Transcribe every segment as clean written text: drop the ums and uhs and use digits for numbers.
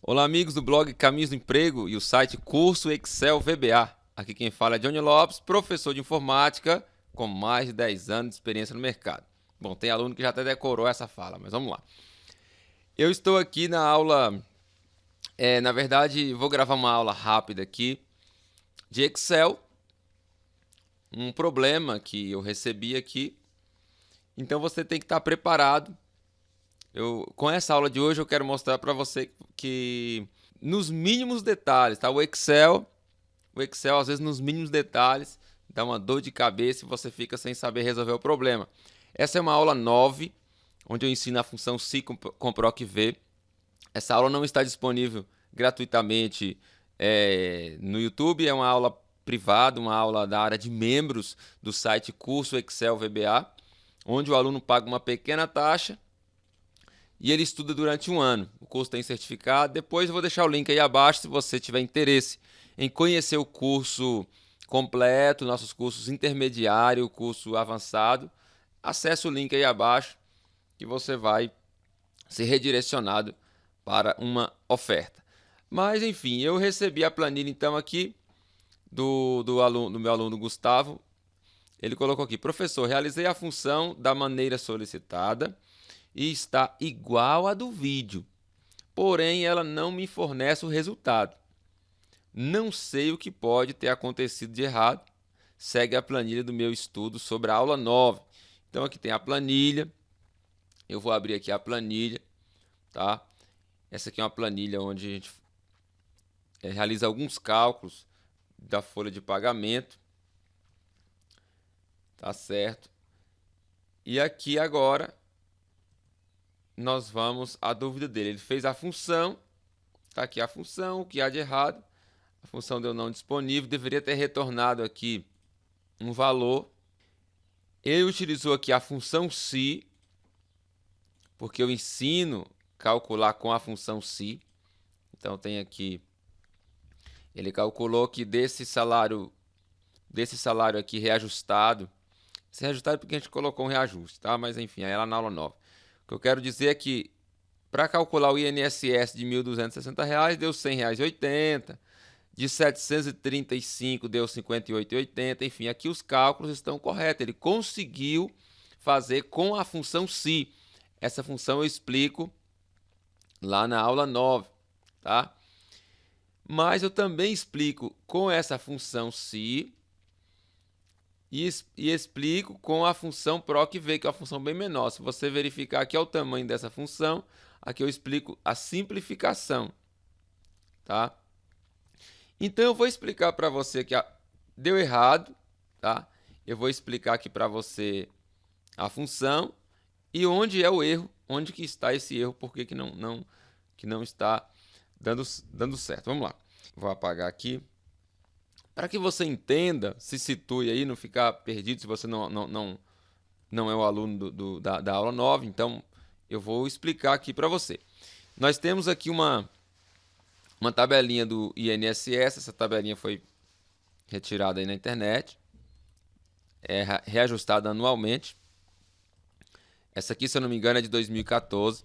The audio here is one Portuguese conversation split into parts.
Olá, amigos do blog Caminhos do Emprego e o site Curso Excel VBA. Aqui quem fala é Johnny Lopes, professor de informática com mais de 10 anos de experiência no mercado. Bom, tem aluno que já até decorou essa fala, mas vamos lá. Eu estou aqui na aula, na verdade, vou gravar uma aula rápida aqui de Excel, um problema que eu recebi aqui. Então você tem que estar preparado. Com essa aula de hoje eu quero mostrar para você que nos mínimos detalhes, tá? O Excel às vezes nos mínimos detalhes dá uma dor de cabeça e você fica sem saber resolver o problema. Essa é uma aula 9, onde eu ensino a função SI com PROC-V. Essa aula não está disponível gratuitamente no YouTube, é uma aula privada, uma aula da área de membros do site Curso Excel VBA, onde o aluno paga uma pequena taxa e ele estuda durante um ano. O curso tem certificado. Depois eu vou deixar o link aí abaixo se você tiver interesse em conhecer o curso completo, nossos cursos intermediário, o curso avançado. Acesse o link aí abaixo que você vai ser redirecionado para uma oferta. Mas enfim, eu recebi a planilha então aqui do meu aluno Gustavo. Ele colocou aqui: professor, realizei a função da maneira solicitada e está igual à do vídeo, porém ela não me fornece o resultado. Não sei o que pode ter acontecido de errado. Segue a planilha do meu estudo sobre a aula 9. Então aqui tem a planilha. Eu vou abrir aqui a planilha, tá? Essa aqui é uma planilha onde a gente realiza alguns cálculos da folha de pagamento, tá certo? E aqui agora nós vamos à dúvida dele. Ele fez a função, tá aqui a função, o que há de errado? A função deu não disponível, deveria ter retornado aqui um valor. Ele utilizou aqui a função SI, porque eu ensino a calcular com a função SI. Então tem aqui, ele calculou que desse salário aqui reajustado, esse reajustado é porque a gente colocou um reajuste, tá? Mas enfim, aí lá na aula 9. O que eu quero dizer é que para calcular o INSS de R$ 1.260 deu R$ 100,80. De 735 deu 58,80. Enfim, aqui os cálculos estão corretos. Ele conseguiu fazer com a função SI. Essa função eu explico lá na aula 9, tá? Mas eu também explico com essa função SI e explico com a função PROC-V, que é uma função bem menor. Se você verificar aqui é o tamanho dessa função, aqui eu explico a simplificação, tá? Então eu vou explicar para você que deu errado, tá? Eu vou explicar aqui para você a função e onde é o erro, onde que está esse erro, por que não está dando certo. Vamos lá. Vou apagar aqui. Para que você entenda, se situe aí, não ficar perdido se você não é o aluno da aula 9, então eu vou explicar aqui para você. Nós temos aqui uma tabelinha do INSS, essa tabelinha foi retirada aí na internet, é reajustada anualmente. Essa aqui, se eu não me engano, é de 2014.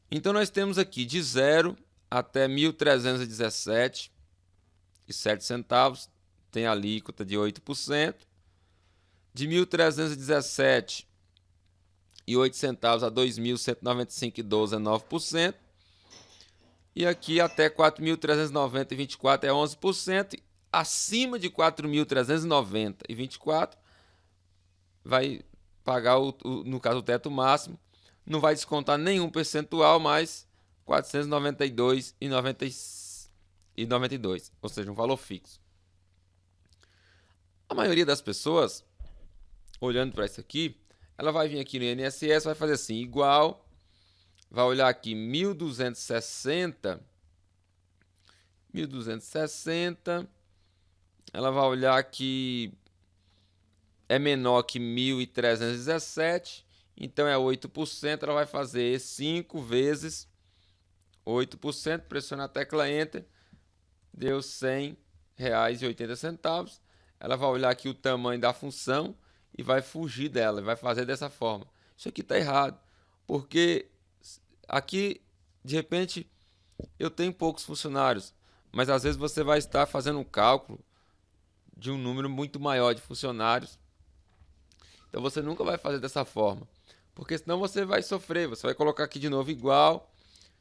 Então nós temos aqui de 0 até 1.317,07, tem a alíquota de 8%. De 1.317,08 a 2.195,12 é 9%. E aqui até 4.390,24 é 11%. Acima de 4.390,24 vai pagar, no caso, o teto máximo. Não vai descontar nenhum percentual, mas 492,92, ou seja, um valor fixo. A maioria das pessoas, olhando para isso aqui, ela vai vir aqui no INSS, vai fazer assim, igual, vai olhar aqui 1.260, ela vai olhar que é menor que 1.317, então é 8%, ela vai fazer 5 vezes 8%, pressiona a tecla Enter, deu R$ 100,80. Ela vai olhar aqui o tamanho da função e vai fugir dela, vai fazer dessa forma. Isso aqui está errado, porque aqui, de repente, eu tenho poucos funcionários, mas às vezes você vai estar fazendo um cálculo de um número muito maior de funcionários. Então você nunca vai fazer dessa forma, porque senão você vai sofrer. Você vai colocar aqui de novo igual,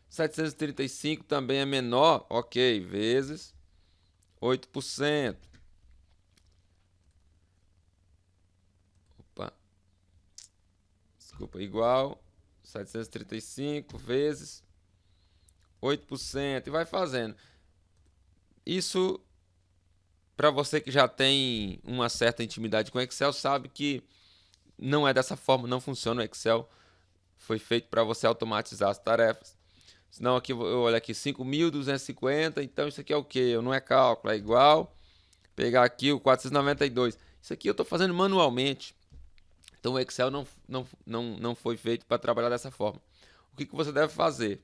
735 também é menor, ok, vezes 8%. Opa, desculpa, igual 735 vezes 8%, e vai fazendo. Isso, para você que já tem uma certa intimidade com o Excel, sabe que não é dessa forma, não funciona o Excel. Foi feito para você automatizar as tarefas. Senão aqui eu olho aqui 5.250, então isso aqui é o quê? Não é cálculo, é igual. Pegar aqui o 492. Isso aqui eu estou fazendo manualmente. Então o Excel não foi feito para trabalhar dessa forma. O que você deve fazer?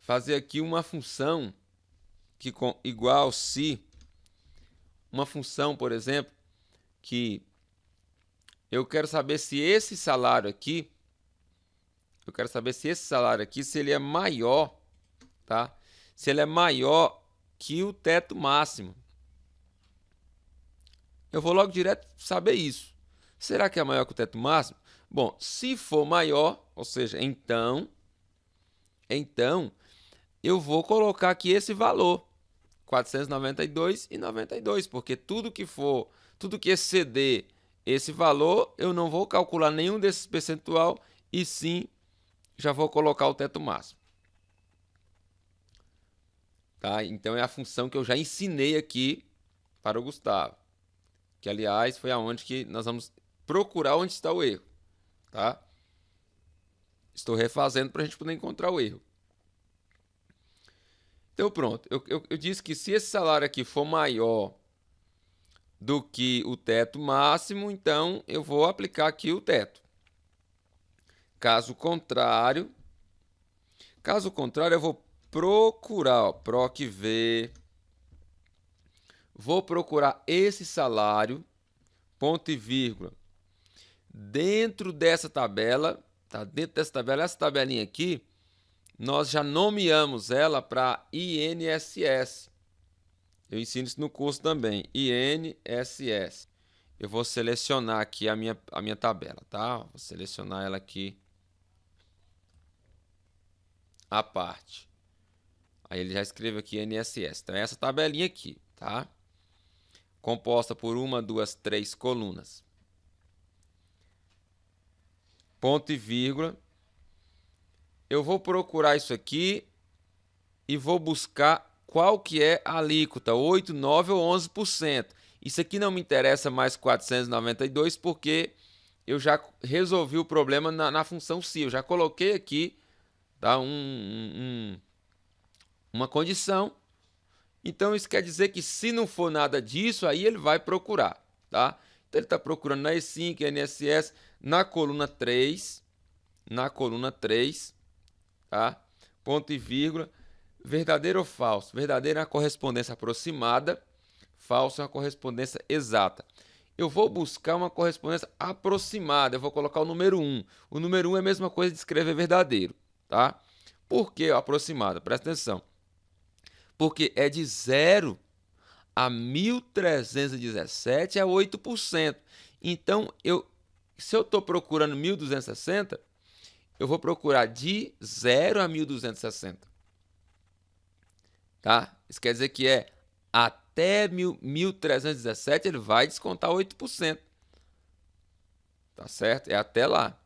Fazer aqui uma função que igual se, uma função, por exemplo, que eu quero saber se esse salário aqui, se ele é maior, tá? Se ele é maior que o teto máximo. Eu vou logo direto saber isso. Será que é maior que o teto máximo? Bom, se for maior, ou seja, então eu vou colocar aqui esse valor, 492,92, porque tudo que exceder esse valor, eu não vou calcular nenhum desses percentual, e sim já vou colocar o teto máximo. Tá? Então é a função que eu já ensinei aqui para o Gustavo, que aliás foi aonde que nós vamos procurar onde está o erro, tá? Estou refazendo para a gente poder encontrar o erro. Então pronto, eu disse que se esse salário aqui for maior do que o teto máximo, então eu vou aplicar aqui o teto. Caso contrário, eu vou procurar, ó, PROC-V, vou procurar esse salário, ponto e vírgula, dentro dessa tabela, tá? Dentro dessa tabela, essa tabelinha aqui, nós já nomeamos ela para INSS. Eu ensino isso no curso também, INSS. Eu vou selecionar aqui a minha tabela, tá? Vou selecionar ela aqui, a parte. Aí ele já escreve aqui INSS. Então é essa tabelinha aqui, tá? Composta por 1, 2, 3 colunas. Ponto e vírgula. Eu vou procurar isso aqui e vou buscar qual que é a alíquota, 8, 9 ou 11%. Isso aqui não me interessa mais 492 porque eu já resolvi o problema na função se. Eu já coloquei aqui, tá, uma condição. Então isso quer dizer que se não for nada disso, aí ele vai procurar, tá? Então ele está procurando na E5, INSS, na coluna 3, tá? Ponto e vírgula. Verdadeiro ou falso? Verdadeiro é a correspondência aproximada, falso é uma correspondência exata. Eu vou buscar uma correspondência aproximada, eu vou colocar o número 1. O número 1 é a mesma coisa de escrever verdadeiro, tá? Por que aproximada? Presta atenção. Porque é de 0 a 1.317 é 8%. Então, se eu estou procurando 1.260, eu vou procurar de 0 a 1.260. Tá? Isso quer dizer que até 1.317 ele vai descontar 8%. Tá certo? É até lá.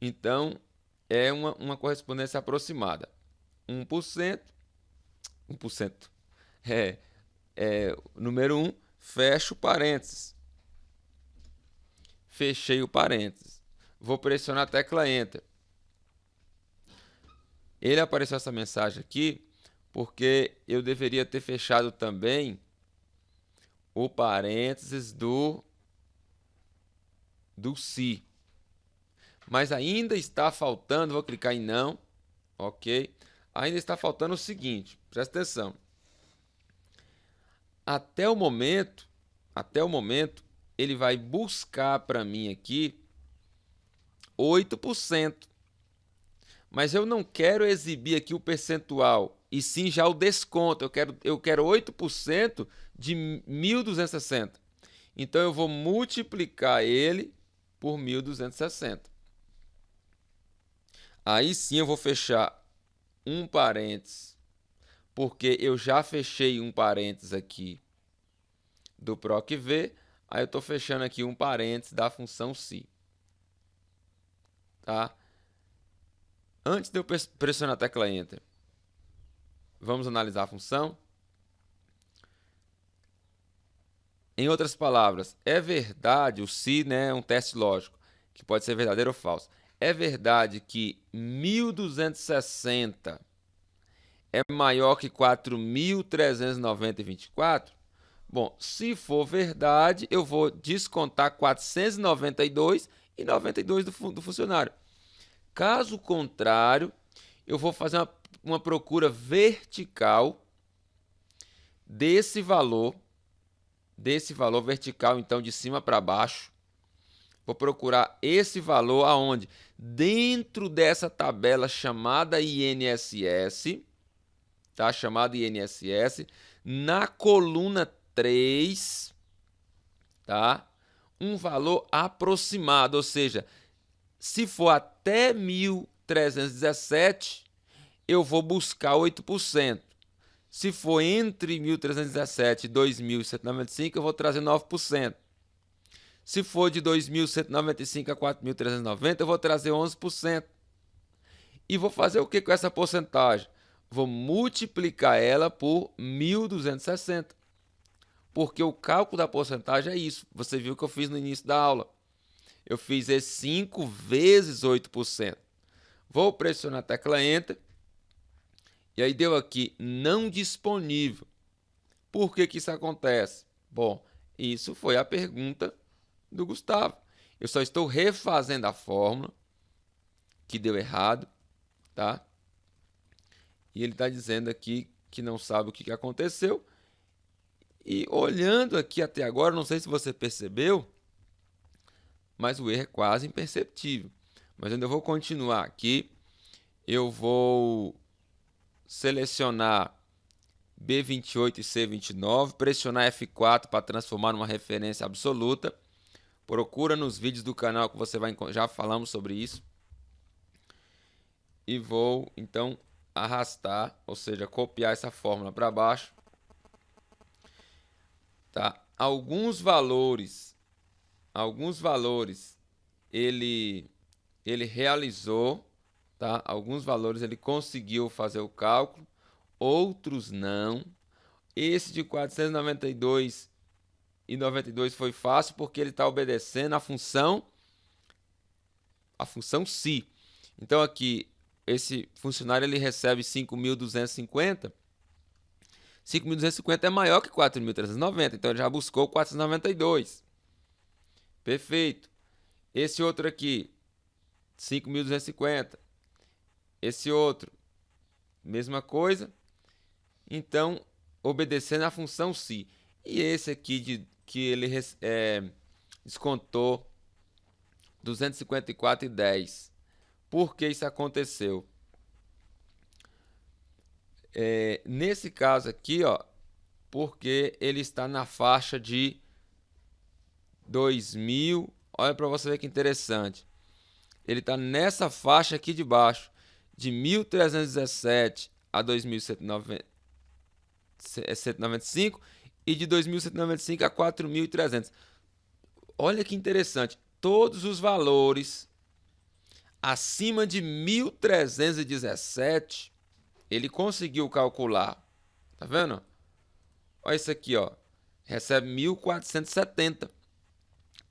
Então, é uma correspondência aproximada. 1%, número 1, fecho parênteses. Fechei o parênteses. Vou pressionar a tecla Enter. Ele apareceu essa mensagem aqui porque eu deveria ter fechado também o parênteses do se. Mas ainda está faltando, vou clicar em não, ok? Ainda está faltando o seguinte, presta atenção. Até o momento, ele vai buscar para mim aqui 8%. Mas eu não quero exibir aqui o percentual, e sim já o desconto. Eu quero 8% de 1.260. Então, eu vou multiplicar ele por 1.260. Aí sim eu vou fechar um parênteses, porque eu já fechei um parênteses aqui do PROC-V. Aí eu estou fechando aqui um parênteses da função ψ. Tá? Antes de eu pressionar a tecla Enter, vamos analisar a função. Em outras palavras, é verdade, o se, né, é um teste lógico, que pode ser verdadeiro ou falso. É verdade que 1.260 é maior que 4.390,24? Bom, se for verdade, eu vou descontar 492 e 92 do funcionário. Caso contrário, eu vou fazer uma procura vertical desse valor vertical, então de cima para baixo. Vou procurar esse valor aonde? Dentro dessa tabela chamada INSS, tá? Chamada INSS, na coluna 3, tá? Um valor aproximado, ou seja, se for até 1.317, eu vou buscar 8%. Se for entre 1.317 e 2.195, eu vou trazer 9%. Se for de 2.195 a 4.390, eu vou trazer 11%. E vou fazer o que com essa porcentagem? Vou multiplicar ela por 1.260. Porque o cálculo da porcentagem é isso. Você viu que eu fiz no início da aula. Eu fiz esse 5 vezes 8%. Vou pressionar a tecla Enter. E aí deu aqui não disponível. Por que que isso acontece? Bom, isso foi a pergunta do Gustavo. Eu só estou refazendo a fórmula que deu errado, tá? E ele está dizendo aqui que não sabe o que aconteceu. E olhando aqui até agora, não sei se você percebeu, mas o erro é quase imperceptível. Mas ainda vou continuar aqui. Eu vou selecionar B28 e C29, pressionar F4 para transformar numa referência absoluta. Procura nos vídeos do canal que você vai encontrar, já falamos sobre isso. E vou então arrastar, ou seja, copiar essa fórmula para baixo. Tá? Alguns valores ele realizou, tá? Alguns valores ele conseguiu fazer o cálculo, outros não. Esse de 492 e 92 foi fácil porque ele está obedecendo a função ψ. Então aqui esse funcionário ele recebe 5.250. 5.250 é maior que 4.390, então ele já buscou 492. Perfeito. Esse outro aqui, 5.250. Esse outro, mesma coisa. Então, obedecendo a função ψ. E esse aqui que ele descontou 254,10. Por que isso aconteceu? Nesse caso aqui, ó, porque ele está na faixa de 2.000. Olha para você ver que interessante. Ele está nessa faixa aqui de baixo, de 1.317 a 2.195 e de 2.195 a 4.300. Olha que interessante. Todos os valores acima de 1.317 ele conseguiu calcular. Tá vendo? Olha isso aqui, ó. Recebe 1.470.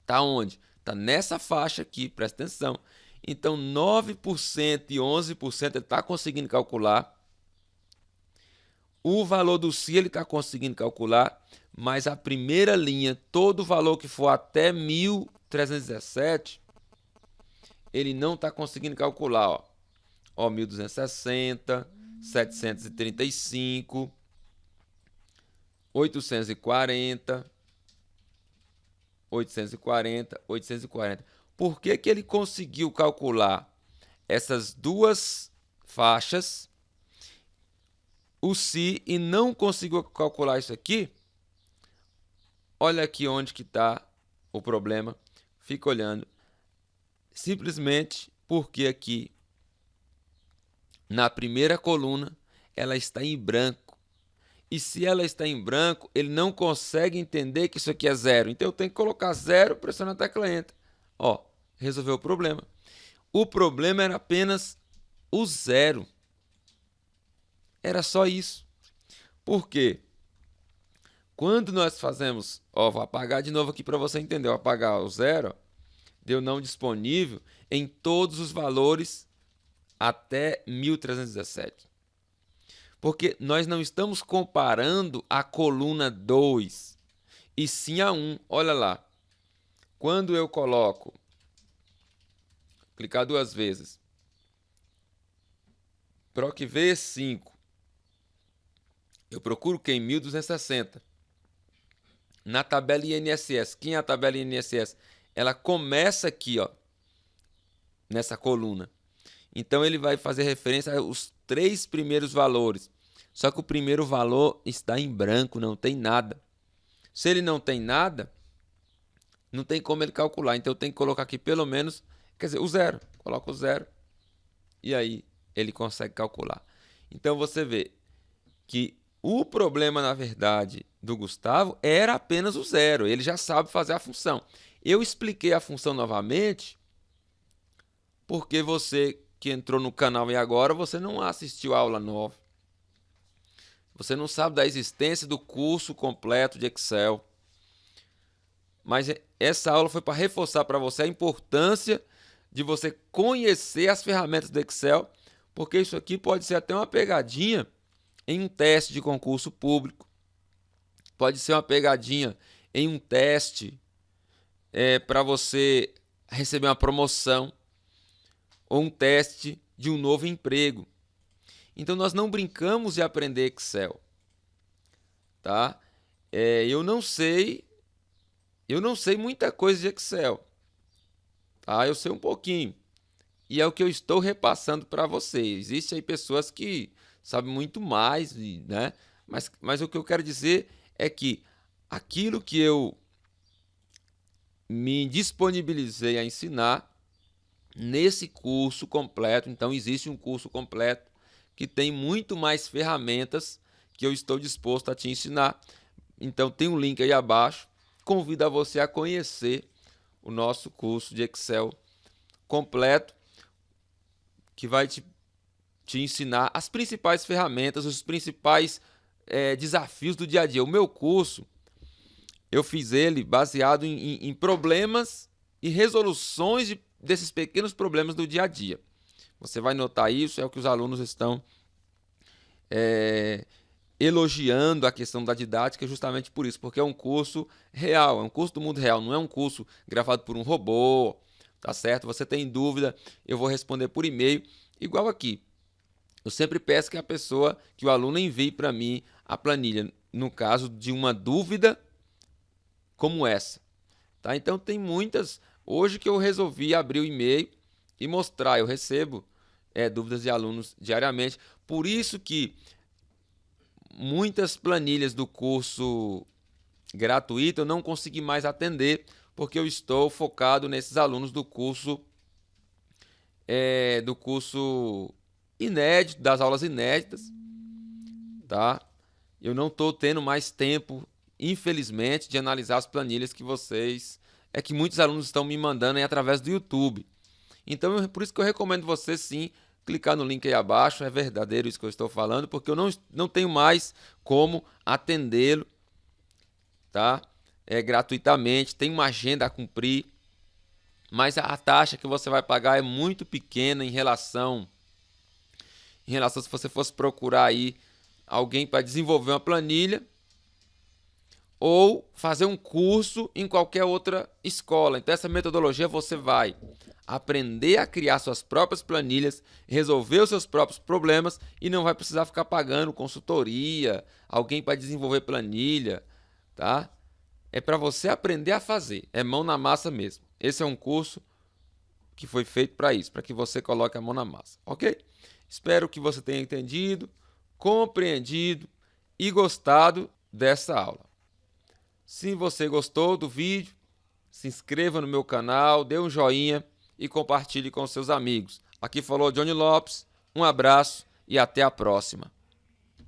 Tá onde? Tá nessa faixa aqui, presta atenção. Então, 9% e 11% ele está conseguindo calcular. O valor do CI ele está conseguindo calcular, mas a primeira linha, todo o valor que for até 1.317, ele não está conseguindo calcular. Ó, 1.260, 735, 840, 840. Por que que ele conseguiu calcular? essas duas faixas, o si, e não consigo calcular isso aqui, olha aqui onde que está o problema. Fica olhando. Simplesmente porque aqui, na primeira coluna, ela está em branco. E se ela está em branco, ele não consegue entender que isso aqui é zero. Então eu tenho que colocar zero, pressionar a tecla Enter. Ó, resolveu o problema. O problema era apenas o zero. Era só isso. Por quê? Quando nós fazemos... Ó, vou apagar de novo aqui para você entender. Vou apagar o zero, deu não disponível em todos os valores até 1317. Porque nós não estamos comparando a coluna 2, e sim a 1. Olha lá. Quando eu coloco, clicar duas vezes, PROC V5, eu procuro quem? 1260. Na tabela INSS. Quem é a tabela INSS? Ela começa aqui, ó, nessa coluna. Então ele vai fazer referência aos 3 primeiros valores. Só que o primeiro valor está em branco, não tem nada. Se ele não tem nada, não tem como ele calcular. Então eu tenho que colocar aqui pelo menos, quer dizer, o zero. Coloca o zero e aí ele consegue calcular. Então você vê que o problema, na verdade, do Gustavo era apenas o zero. Ele já sabe fazer a função. Eu expliquei a função novamente porque você que entrou no canal e agora você não assistiu a aula 9. Você não sabe da existência do curso completo de Excel. Mas essa aula foi para reforçar para você a importância de você conhecer as ferramentas do Excel, porque isso aqui pode ser até uma pegadinha em um teste de concurso público. Pode ser uma pegadinha em um teste para você receber uma promoção ou um teste de um novo emprego. Então nós não brincamos de aprender Excel, tá? Eu não sei muita coisa de Excel, tá? Eu sei um pouquinho e é o que eu estou repassando para vocês. Existem aí pessoas que sabem muito mais, né? Mas o que eu quero dizer é que aquilo que eu me disponibilizei a ensinar nesse curso completo, então existe um curso completo que tem muito mais ferramentas que eu estou disposto a te ensinar. Então tem um link aí abaixo. Convido a você a conhecer o nosso curso de Excel completo, que vai te ensinar as principais ferramentas, os principais desafios do dia a dia. O meu curso, eu fiz ele baseado em problemas e resoluções desses pequenos problemas do dia a dia. Você vai notar isso, é o que os alunos estão elogiando a questão da didática justamente por isso, porque é um curso real, é um curso do mundo real, não é um curso gravado por um robô, tá certo? Você tem dúvida, eu vou responder por e-mail, igual aqui. Eu sempre peço que o aluno envie para mim a planilha, no caso de uma dúvida como essa, tá? Então tem muitas, hoje que eu resolvi abrir o e-mail e mostrar, eu recebo dúvidas de alunos diariamente, por isso que muitas planilhas do curso gratuito eu não consegui mais atender, porque eu estou focado nesses alunos do curso inédito, das aulas inéditas, tá? Eu não estou tendo mais tempo, infelizmente, de analisar as planilhas que que muitos alunos estão me mandando através do YouTube. Então, por isso que eu recomendo você sim clicar no link aí abaixo. É verdadeiro isso que eu estou falando, porque eu não tenho mais como atendê-lo, tá? Gratuitamente, tem uma agenda a cumprir, mas a taxa que você vai pagar é muito pequena em relação se você fosse procurar aí alguém para desenvolver uma planilha ou fazer um curso em qualquer outra escola. Então essa metodologia você vai aprender a criar suas próprias planilhas, resolver os seus próprios problemas e não vai precisar ficar pagando consultoria, alguém para desenvolver planilha, tá? É para você aprender a fazer, é mão na massa mesmo. Esse é um curso que foi feito para isso, para que você coloque a mão na massa, ok? Espero que você tenha entendido, compreendido e gostado dessa aula. Se você gostou do vídeo, se inscreva no meu canal, dê um joinha e compartilhe com seus amigos. Aqui falou Johnny Lopes, um abraço e até a próxima.